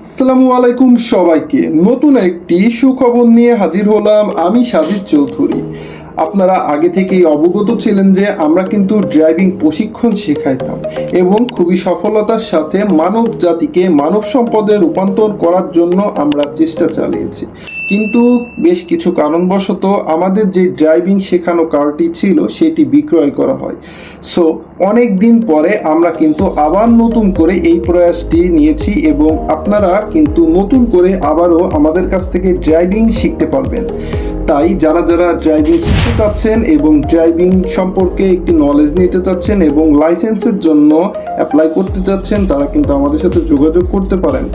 আসসালামু আলাইকুম সবাইকে। নতুন একটি সুখবর নিয়ে হাজির হলাম আমি সাজিদ চৌধুরী। আপনারা আগে থেকেই অবগত ছিলেন যে আমরা কিন্তু ড্রাইভিং প্রশিক্ষণ শেখাইতাম এবং খুবই সফলতার সাথে মানব জাতিকে মানব সম্পদে রূপান্তর করার জন্য আমরা চেষ্টা চালিয়েছি। কিন্তু বেশ কিছু কারণবশত আমাদের যে ড্রাইভিং শেখানো কারটি ছিল সেটি বিক্রয় করা হয়। সো অনেক দিন পরে আমরা কিন্তু আবার নতুন করে এই প্রয়াসটি নিয়েছি এবং আপনারা কিন্তু নতুন করে আবারও আমাদের কাছ থেকে ড্রাইভিং শিখতে পারবেন। তাই যারা যারা ড্রাইভিং শিখতে চাচ্ছেন এবং ড্রাইভিং সম্পর্কে একটি নলেজ নিতে চাচ্ছেন এবং লাইসেন্সের জন্য অ্যাপ্লাই করতে চাচ্ছেন তারা কিন্তু আমাদের সাথে যোগাযোগ করতে পারেন।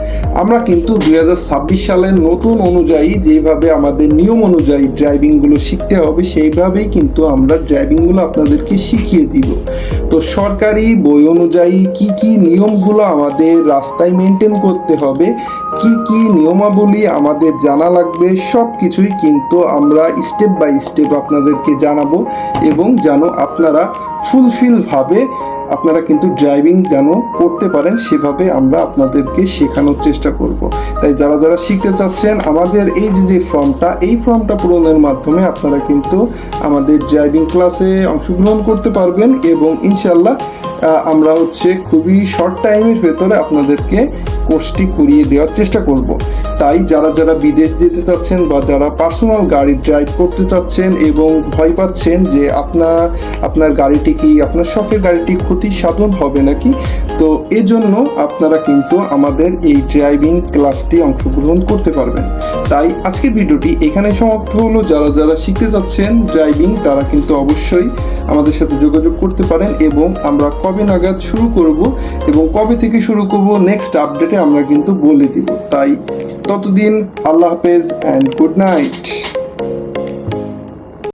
আমরা কিন্তু 2026 সালের নতুন অনুযায়ী যেভাবে আমাদের নিয়ম অনুযায়ী ড্রাইভিংগুলো শিখতে হবে সেইভাবেই কিন্তু আমরা ড্রাইভিংগুলো আপনাদেরকে শিখিয়ে দিব। তো সরকারি বই অনুযায়ী কি কি নিয়মগুলো আমাদের রাস্তায় মেনটেন করতে হবে, কি কি নিয়মাবলী আমাদের জানা লাগবে, সব কিছুই কিন্তু আমরা স্টেপ বাই স্টেপ আপনাদেরকে জানাবো এবং যেন আপনারা ফুলফিলভাবে আপনারা কিন্তু ড্রাইভিং যেন করতে পারেন সেভাবে আমরা আপনাদেরকে শেখানোর চেষ্টা করব। তাই যারা যারা শিখতে চাচ্ছেন আমাদের এই যে ফর্মটা পূরণের মাধ্যমে আপনারা কিন্তু আমাদের ড্রাইভিং ক্লাসে অংশগ্রহণ করতে পারবেন এবং ইনশাল্লাহ আমরা খুবই শর্ট টাইমের ভেতরে আপনাদেরকে কোর্সটি করিয়ে দেওয়ার চেষ্টা করব। তাই যারা যারা বিদেশ যেতে চাচ্ছেন বা যারা পার্সোনাল গাড়ি ড্রাইভ করতে চাচ্ছেন এবং ভয় পাচ্ছেন যে আপনার গাড়িটি কি আপনার শখের গাড়িটি ক্ষতি সাধন হবে নাকি, তো এজন্য আপনারা কিন্তু আমাদের এই ড্রাইভিং ক্লাসটি অংশগ্রহণ করতে পারবেন। তাই আজকের ভিডিওটি এখানে সমাপ্ত হলো। যারা যারা শিখতে যাচ্ছেন ড্রাইভিং তারা কিন্তু অবশ্যই আমাদের সাথে যোগাযোগ করতে পারেন এবং আমরা কবে নাগাদ শুরু করব এবং কবে থেকে শুরু করব নেক্সট আপডেটে আমরা কিন্তু বলে দিব। তাই ততদিন আল্লাহ হাফেজ অ্যান্ড গুড নাইট।